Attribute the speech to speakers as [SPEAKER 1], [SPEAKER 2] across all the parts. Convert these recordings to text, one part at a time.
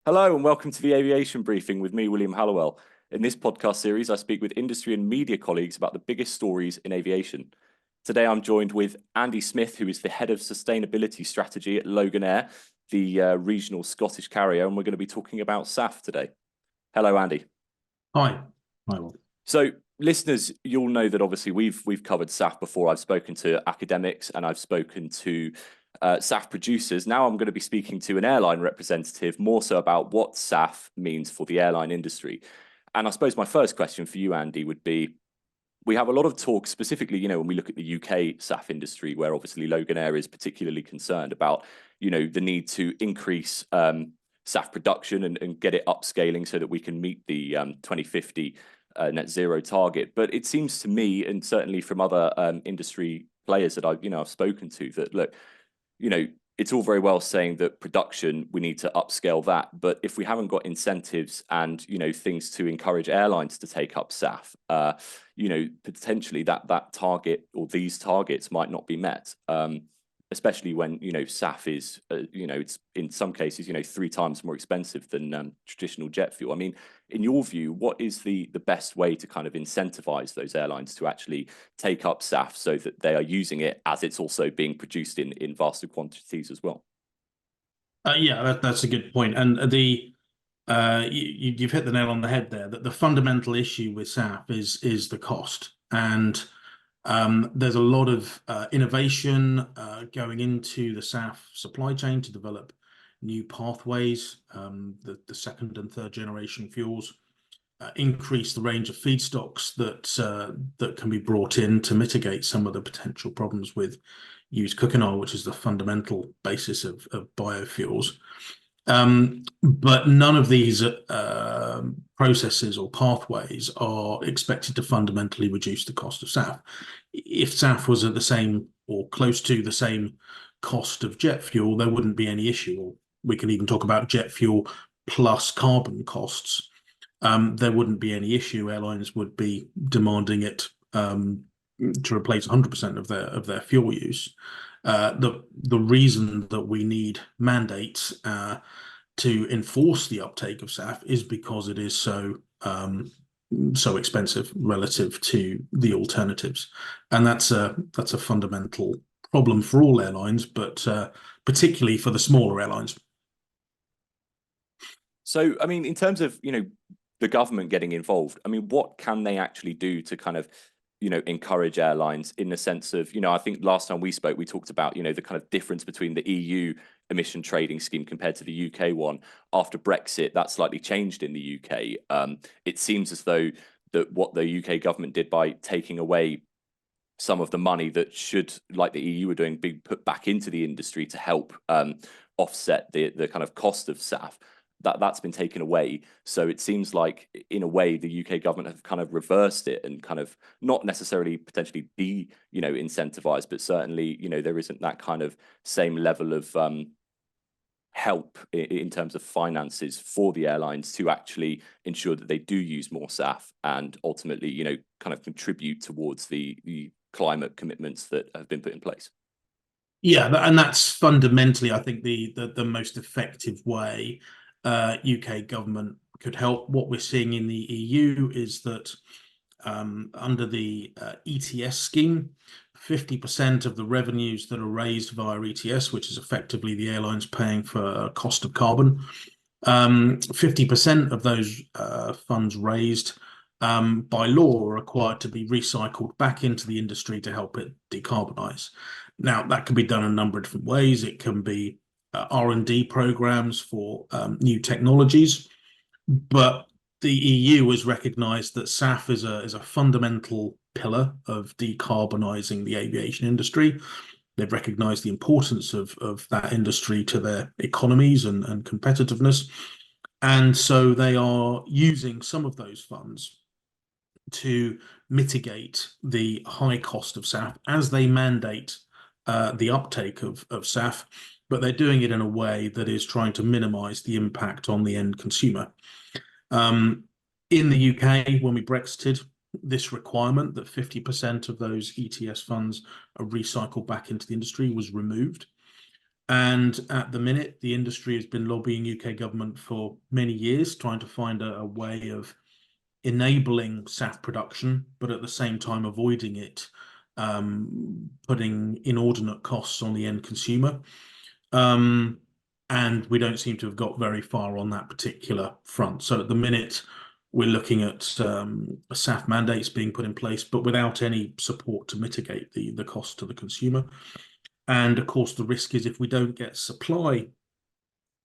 [SPEAKER 1] Hello and welcome to the Aviation Briefing with me, William Hallowell. In this podcast series, I speak with industry and media colleagues about the biggest stories in aviation. Today, I'm joined with Andy Smith, who is the Head of Sustainability Strategy at Loganair, the regional Scottish carrier, and we're going to be talking about SAF today. Hello, Andy.
[SPEAKER 2] Hi. Hi, Will.
[SPEAKER 1] So, listeners, you'll know that obviously we've covered SAF before. I've spoken to academics and I've spoken to SAF producers. Now I'm going to be speaking to an airline representative more so about what SAF means for the airline industry. And I suppose my first question for you, Andy, would be, we have a lot of talk specifically, when we look at the UK SAF industry, where obviously Loganair is particularly concerned about, the need to increase SAF production and get it upscaling so that we can meet the 2050 net zero target. But it seems to me, and certainly from other industry players that I've spoken to, that look, it's all very well saying that production, we need to upscale that. But if we haven't got incentives and, things to encourage airlines to take up SAF, potentially that target or these targets might not be met. Especially when, SAF is, it's in some cases, 3 times more expensive than traditional jet fuel. I mean, in your view, what is the best way to kind of incentivize those airlines to actually take up SAF so that they are using it as it's also being produced in vaster quantities as well?
[SPEAKER 2] Yeah, that's a good point. And you've hit the nail on the head there, that the fundamental issue with SAF is the cost. And there's a lot of innovation going into the SAF supply chain to develop new pathways, the second and third generation fuels, increase the range of feedstocks that can be brought in to mitigate some of the potential problems with used cooking oil, which is the fundamental basis of biofuels. But none of these processes or pathways are expected to fundamentally reduce the cost of SAF. If SAF was at the same or close to the same cost of jet fuel, there wouldn't be any issue. Or we can even talk about jet fuel plus carbon costs. There wouldn't be any issue. Airlines would be demanding it to replace 100% of their fuel use. The reason that we need mandates to enforce the uptake of SAF is because it is so expensive relative to the alternatives, and that's a fundamental problem for all airlines, but particularly for the smaller airlines.
[SPEAKER 1] So, I mean, in terms of, the government getting involved, I mean, what can they actually do to kind of, encourage airlines in the sense of, I think last time we spoke, we talked about, the kind of difference between the EU emission trading scheme compared to the UK one. After Brexit, that slightly changed in the UK. It seems as though that what the UK government did by taking away some of the money that should, like the EU were doing, be put back into the industry to help offset the kind of cost of SAF. That's been taken away. So it seems like, in a way, the UK government have kind of reversed it and kind of not necessarily potentially incentivized, but certainly, there isn't that kind of same level of help in terms of finances for the airlines to actually ensure that they do use more SAF and ultimately, kind of contribute towards the climate commitments that have been put in place.
[SPEAKER 2] Yeah, and that's fundamentally, I think, the most effective way UK government could help. What we're seeing in the EU is that under the ETS scheme, 50% of the revenues that are raised via ETS, which is effectively the airlines paying for cost of carbon, 50% of those funds raised by law are required to be recycled back into the industry to help it decarbonize. Now, that can be done in a number of different ways. It can be R&D programs for new technologies, but the EU has recognised that SAF is a fundamental pillar of decarbonising the aviation industry. They've recognised the importance of that industry to their economies and competitiveness, and so they are using some of those funds to mitigate the high cost of SAF as they mandate the uptake of SAF, but they're doing it in a way that is trying to minimize the impact on the end consumer. In the UK, when we Brexited, this requirement that 50% of those ETS funds are recycled back into the industry was removed. And at the minute, the industry has been lobbying UK government for many years, trying to find a way of enabling SAF production, but at the same time avoiding it putting inordinate costs on the end consumer. And we don't seem to have got very far on that particular front. So at the minute, we're looking at SAF mandates being put in place, but without any support to mitigate the cost to the consumer. And of course, the risk is if we don't get supply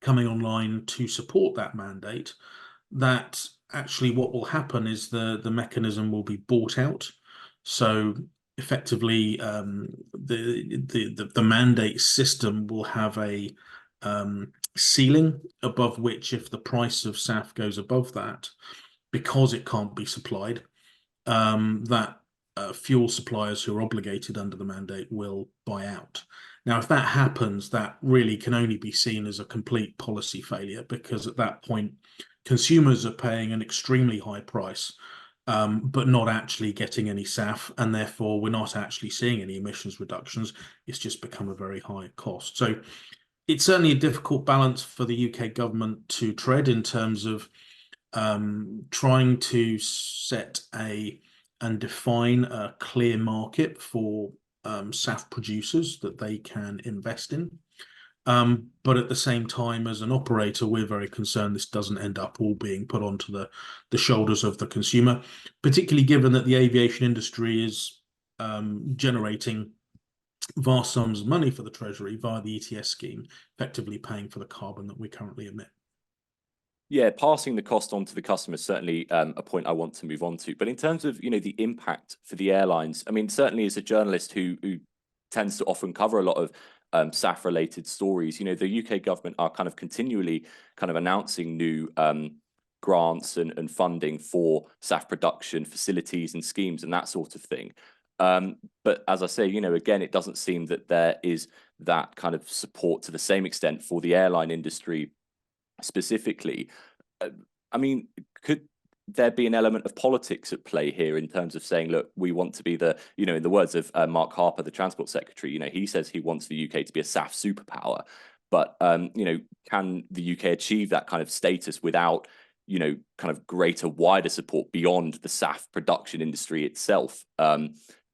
[SPEAKER 2] coming online to support that mandate, that actually what will happen is the mechanism will be bought out. So effectively, the mandate system will have a ceiling above which, if the price of SAF goes above that, because it can't be supplied, that fuel suppliers who are obligated under the mandate will buy out. Now, if that happens, that really can only be seen as a complete policy failure, because at that point, consumers are paying an extremely high price, but not actually getting any SAF, and therefore we're not actually seeing any emissions reductions. It's just become a very high cost. So it's certainly a difficult balance for the UK government to tread in terms of trying to set and define a clear market for SAF producers that they can invest in. But at the same time, as an operator, we're very concerned this doesn't end up all being put onto the shoulders of the consumer, particularly given that the aviation industry is generating vast sums of money for the Treasury via the ETS scheme, effectively paying for the carbon that we currently emit.
[SPEAKER 1] Yeah, passing the cost on to the customer is certainly a point I want to move on to. But in terms of, the impact for the airlines, I mean, certainly as a journalist who tends to often cover a lot of SAF related stories, the UK government are kind of continually kind of announcing new grants and funding for SAF production facilities and schemes and that sort of thing. But as I say, again, it doesn't seem that there is that kind of support to the same extent for the airline industry specifically. I mean, could there be an element of politics at play here in terms of saying, look, we want to be the, in the words of Mark Harper, the Transport Secretary, he says he wants the UK to be a SAF superpower. But, can the UK achieve that kind of status without, kind of greater, wider support beyond the SAF production industry itself?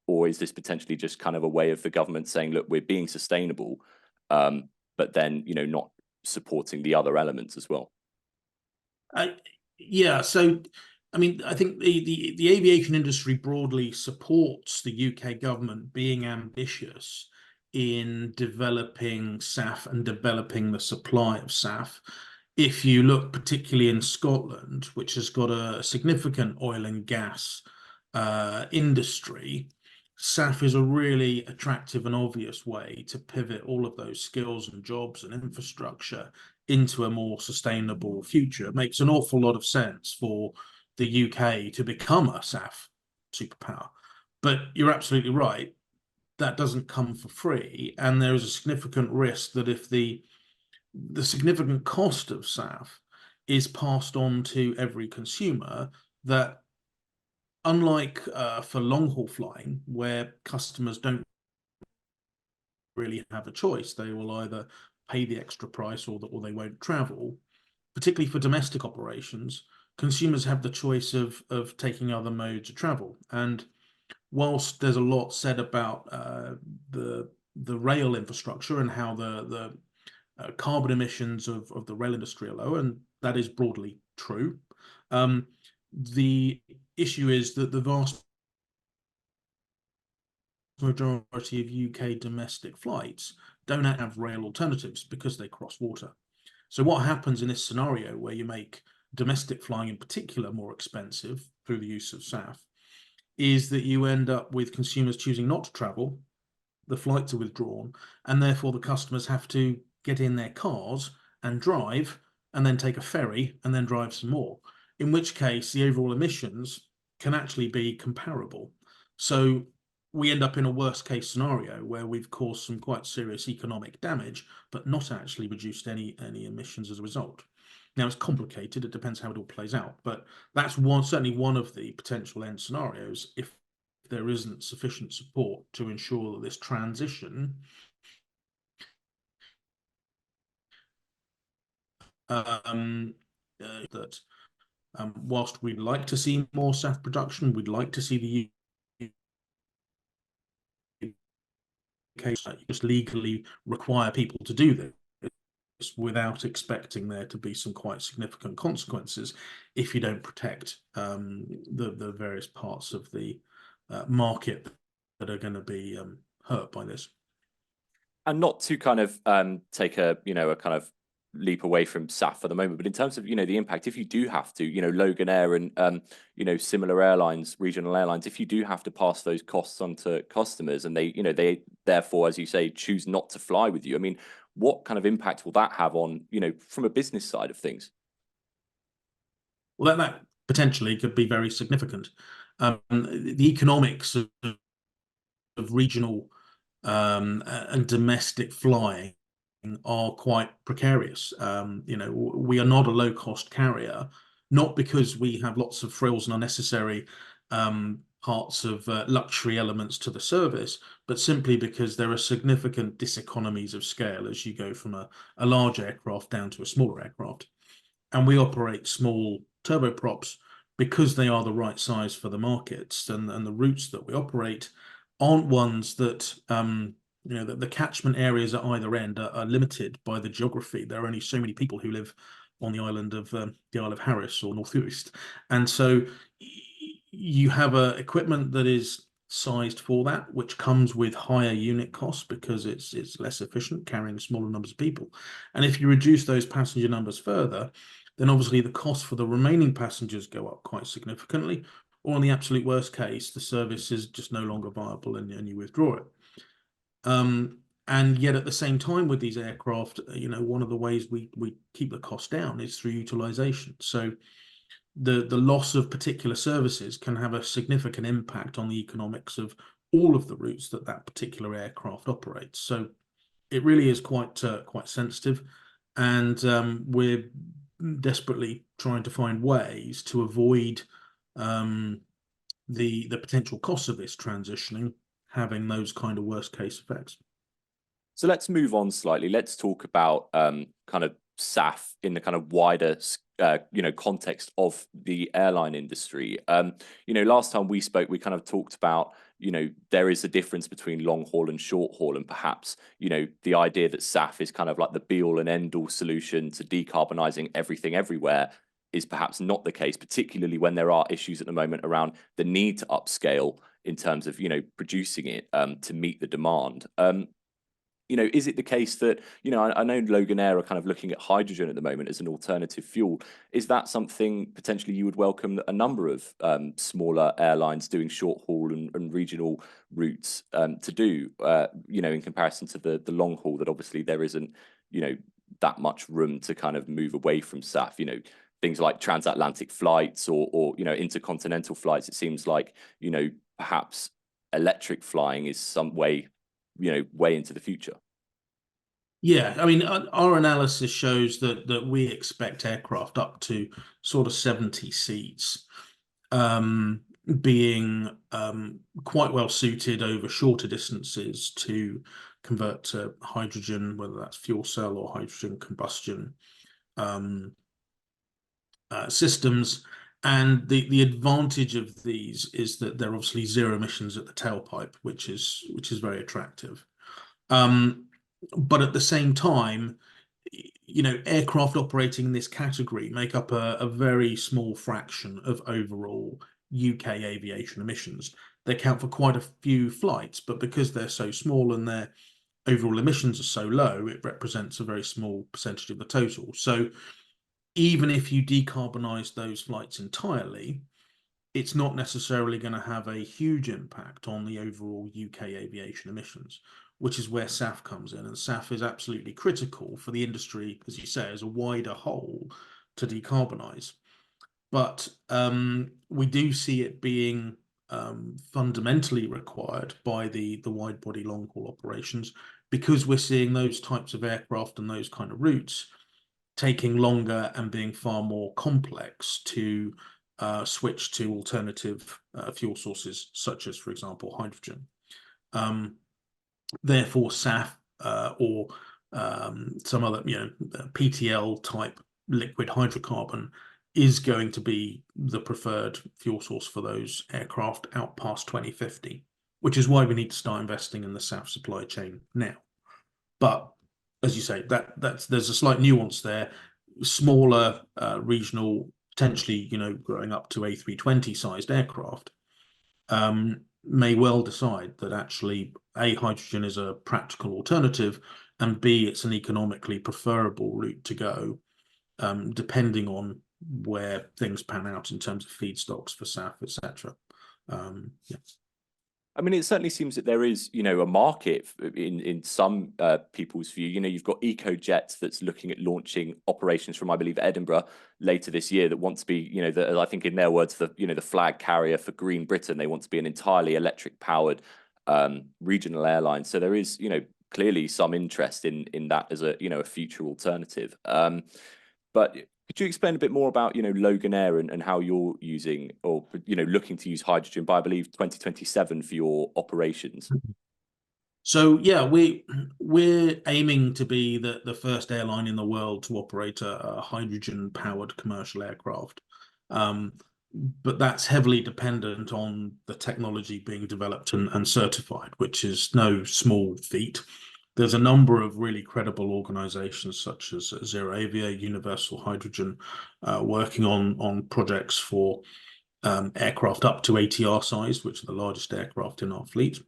[SPEAKER 1] Or is this potentially just kind of a way of the government saying, look, we're being sustainable, but then, not supporting the other elements as well?
[SPEAKER 2] Yeah, so I mean, I think the aviation industry broadly supports the UK government being ambitious in developing SAF and developing the supply of SAF. If you look particularly in Scotland, which has got a significant oil and gas industry, SAF is a really attractive and obvious way to pivot all of those skills and jobs and infrastructure into a more sustainable future. It makes an awful lot of sense for the UK to become a SAF superpower. But you're absolutely right, that doesn't come for free. And there is a significant risk that if the significant cost of SAF is passed on to every consumer, that unlike for long-haul flying, where customers don't really have a choice, they will either pay the extra price or they won't travel. Particularly for domestic operations, consumers have the choice of taking other modes of travel. And whilst there's a lot said about the rail infrastructure and how the carbon emissions of the rail industry are low, and that is broadly true, the issue is that the vast majority of UK domestic flights don't have rail alternatives because they cross water. So what happens in this scenario where you make domestic flying in particular more expensive through the use of SAF is that you end up with consumers choosing not to travel, the flights are withdrawn, and therefore the customers have to get in their cars and drive and then take a ferry and then drive some more, in which case the overall emissions can actually be comparable. So we end up in a worst case scenario where we've caused some quite serious economic damage, but not actually reduced any emissions as a result. Now, it's complicated. It depends how it all plays out, but that's certainly one of the potential end scenarios if there isn't sufficient support to ensure that this transition that whilst we'd like to see more SAF production, we'd like to see the UK just legally require people to do this without expecting there to be some quite significant consequences if you don't protect the various parts of the market that are going to be hurt by this.
[SPEAKER 1] And not to kind of take a a kind of leap away from SAF for the moment, but in terms of the impact, if you do have to, Loganair and similar airlines, regional airlines, if you do have to pass those costs on to customers, and they therefore, as you say, choose not to fly with you, I mean, what kind of impact will that have on from a business side of things?
[SPEAKER 2] Well, that potentially could be very significant. The economics of regional and domestic flying are quite precarious. We are not a low-cost carrier, not because we have lots of frills and unnecessary parts of luxury elements to the service, but simply because there are significant diseconomies of scale as you go from a large aircraft down to a smaller aircraft. And we operate small turboprops because they are the right size for the markets, and the routes that we operate aren't ones that the catchment areas at either end are limited by the geography. There are only so many people who live on the island of the Isle of Harris or North Uist, and so you have equipment that is sized for that, which comes with higher unit costs because it's less efficient carrying smaller numbers of people. And if you reduce those passenger numbers further, then obviously the cost for the remaining passengers go up quite significantly, or in the absolute worst case, the service is just no longer viable and you withdraw it. And yet at the same time with these aircraft, one of the ways we keep the cost down is through utilization. So the loss of particular services can have a significant impact on the economics of all of the routes that particular aircraft operates. So it really is quite sensitive, and we're desperately trying to find ways to avoid the potential costs of this transitioning having those kind of worst case effects.
[SPEAKER 1] So let's move on slightly. Let's talk about kind of SAF in the kind of wider context of the airline industry. Last time we spoke, we kind of talked about there is a difference between long haul and short haul, and perhaps the idea that SAF is kind of like the be all and end all solution to decarbonising everything everywhere is perhaps not the case, particularly when there are issues at the moment around the need to upscale in terms of producing it to meet the demand. Is it the case that, I know Loganair are kind of looking at hydrogen at the moment as an alternative fuel. Is that something potentially you would welcome a number of smaller airlines doing short haul and regional routes to do, in comparison to the long haul that obviously there isn't, that much room to kind of move away from SAF, things like transatlantic flights or intercontinental flights. It seems like, perhaps electric flying is some way into the future.
[SPEAKER 2] Yeah, I mean, our analysis shows that we expect aircraft up to sort of 70 seats being quite well suited over shorter distances to convert to hydrogen, whether that's fuel cell or hydrogen combustion systems. And the advantage of these is that they're obviously zero emissions at the tailpipe, which is very attractive. But at the same time, aircraft operating in this category make up a very small fraction of overall UK aviation emissions. They account for quite a few flights, but because they're so small and their overall emissions are so low, it represents a very small percentage of the total. So even if you decarbonize those flights entirely, it's not necessarily going to have a huge impact on the overall UK aviation emissions, which is where SAF comes in. And SAF is absolutely critical for the industry, as you say, as a wider whole to decarbonize. But we do see it being fundamentally required by the wide body long haul operations, because we're seeing those types of aircraft and those kind of routes taking longer and being far more complex to switch to alternative fuel sources, such as, for example, hydrogen. Therefore, SAF or some other, PTL type liquid hydrocarbon is going to be the preferred fuel source for those aircraft out past 2050, which is why we need to start investing in the SAF supply chain now. But as you say, there's a slight nuance there. Smaller, regional, potentially, growing up to A320 sized aircraft, may well decide that actually A, hydrogen is a practical alternative, and B, it's an economically preferable route to go, depending on where things pan out in terms of feedstocks for SAF, etc. Yeah.
[SPEAKER 1] I mean, it certainly seems that there is, a market in some people's view. You've got EcoJet that's looking at launching operations from, I believe, Edinburgh later this year that want to be, I think in their words, the flag carrier for Green Britain. They want to be an entirely electric powered regional airline. So there is, clearly some interest in that as a, a future alternative. But could you explain a bit more about, Loganair and how you're using or, looking to use hydrogen by, I believe, 2027 for your operations?
[SPEAKER 2] So yeah, we're aiming to be the first airline in the world to operate a hydrogen-powered commercial aircraft. But that's heavily dependent on the technology being developed and certified, which is no small feat. There's a number of really credible organizations such as ZeroAvia, Universal Hydrogen, working on projects for aircraft up to ATR size, which are the largest aircraft in our fleet.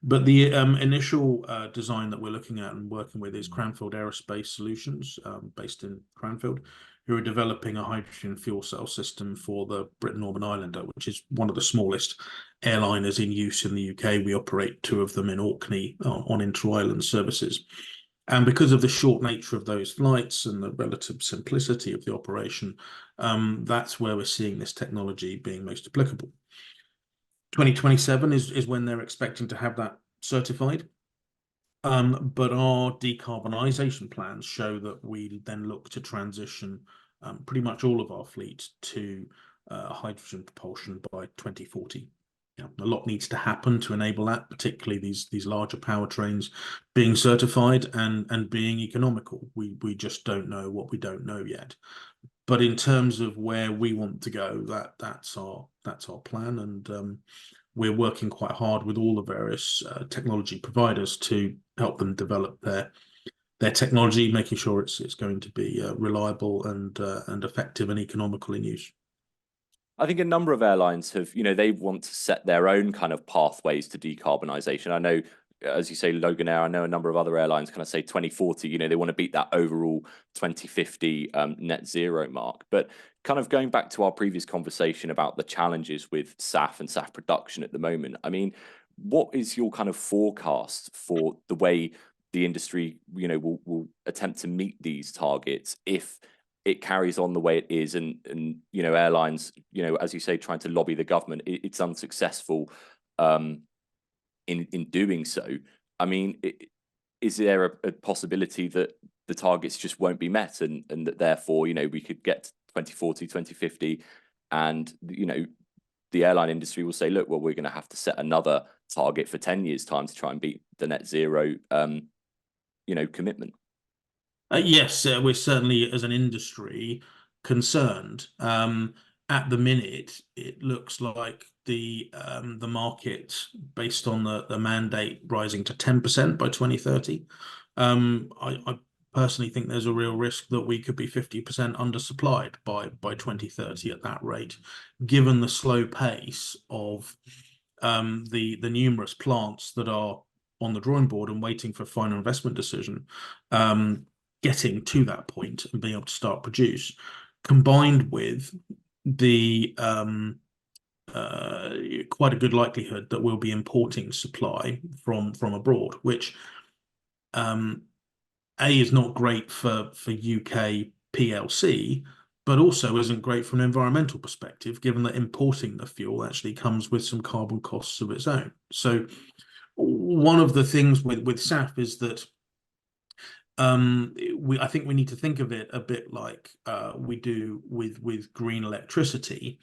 [SPEAKER 2] But the initial design that we're looking at and working with is Cranfield Aerospace Solutions, based in Cranfield, who are developing a hydrogen fuel cell system for the Britten-Northern Islander, which is one of the smallest airliners in use in the UK. We operate two of them in Orkney on inter-island services. And because of the short nature of those flights and the relative simplicity of the operation, that's where we're seeing this technology being most applicable. 2027 is when they're expecting to have that certified. But our decarbonisation plans show that we then look to transition pretty much all of our fleet to hydrogen propulsion by 2040. A lot needs to happen to enable that, particularly these larger powertrains being certified and being economical. We just don't know what we don't know yet. But in terms of where we want to go, that's our plan, and we're working quite hard with all the various technology providers to help them develop their technology, making sure it's going to be reliable and effective and economical in use.
[SPEAKER 1] I think a number of airlines have, they want to set their own kind of pathways to decarbonisation. I know, as you say, Loganair, I know a number of other airlines kind of say 2040, they want to beat that overall 2050 net zero mark. But kind of going back to our previous conversation about the challenges with SAF and SAF production at the moment, I mean, what is your kind of forecast for the way the industry, will attempt to meet these targets if it carries on the way it is, and airlines, as you say, trying to lobby the government, it's unsuccessful in doing so? I mean, is there a possibility that the targets just won't be met, and that therefore, we could get to 2040, 2050, and the airline industry will say, look, well, we're going to have to set another target for 10 years' time to try and beat the net zero, commitment?
[SPEAKER 2] Yes, we're certainly, as an industry, concerned. At the minute, it looks like the market, based on the mandate rising to 10% by 2030. I personally think there's a real risk that we could be 50% undersupplied by 2030 at that rate, given the slow pace of the numerous plants that are on the drawing board and waiting for final investment decision, getting to that point and being able to start produce, combined with the quite a good likelihood that we'll be importing supply from abroad, which is not great for UK PLC, but also isn't great from an environmental perspective, given that importing the fuel actually comes with some carbon costs of its own. So one of the things with SAF is that I think we need to think of it a bit like we do with green electricity,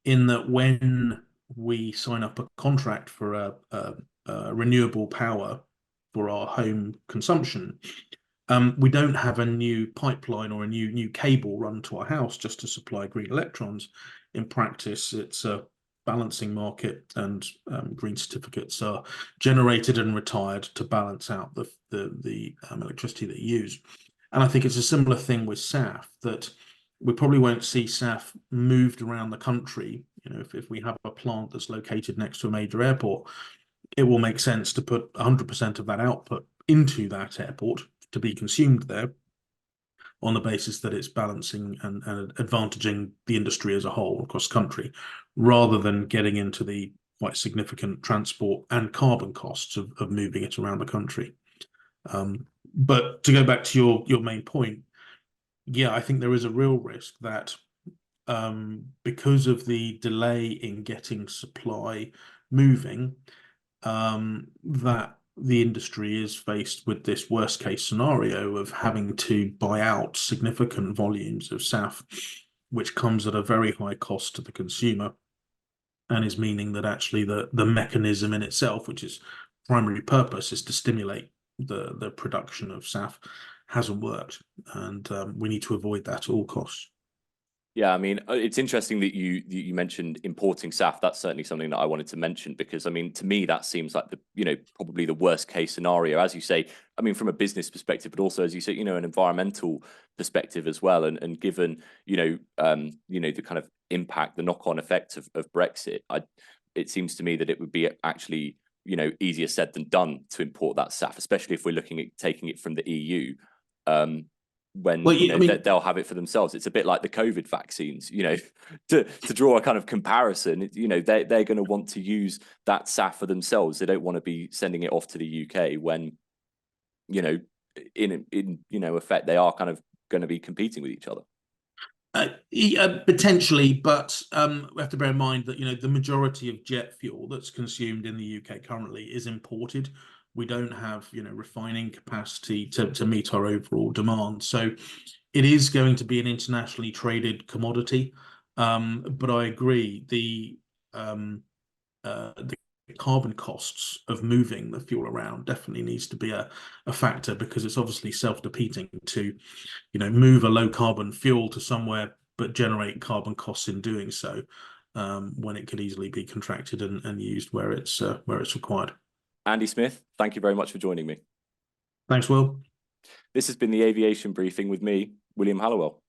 [SPEAKER 2] in that when we sign up a contract for a renewable power for our home consumption, We don't have a new pipeline or a new cable run to our house just to supply green electrons. In practice, it's a balancing market, and green certificates are generated and retired to balance out the electricity that you use. And I think it's a similar thing with SAF, that we probably won't see SAF moved around the country. You know, if we have a plant that's located next to a major airport, it will make sense to put 100% of that output into that airport to be consumed there, on the basis that it's balancing and advantaging the industry as a whole across country, rather than getting into the quite significant transport and carbon costs of moving it around the country. But to go back to your main point, yeah, I think there is a real risk that because of the delay in getting supply moving, that the industry is faced with this worst case scenario of having to buy out significant volumes of SAF, which comes at a very high cost to the consumer, and is meaning that actually the mechanism in itself, which is primary purpose is to stimulate the production of SAF, hasn't worked, and we need to avoid that at all costs.
[SPEAKER 1] Yeah, I mean, it's interesting that you mentioned importing SAF. That's certainly something that I wanted to mention, because I mean, to me, that seems like probably the worst case scenario, as you say. I mean, from a business perspective, but also, as you say, an environmental perspective as well. And given the kind of impact, the knock-on effect of Brexit, it seems to me that it would be actually easier said than done to import that SAF, especially if we're looking at taking it from the EU. When they'll have it for themselves. It's a bit like the COVID vaccines, to draw a kind of comparison. They're going to want to use that SAF for themselves. They don't want to be sending it off to the UK when in effect they are kind of going to be competing with each other.
[SPEAKER 2] Potentially, but we have to bear in mind that the majority of jet fuel that's consumed in the UK currently is imported. We don't have refining capacity to meet our overall demand, so it is going to be an internationally traded commodity. But I agree, the carbon costs of moving the fuel around definitely needs to be a factor, because it's obviously self-defeating to move a low carbon fuel to somewhere but generate carbon costs in doing so, when it could easily be contracted and used where it's required.
[SPEAKER 1] Andy Smith, thank you very much for joining me.
[SPEAKER 2] Thanks, Will.
[SPEAKER 1] This has been the Aviation Briefing with me, William Hallowell.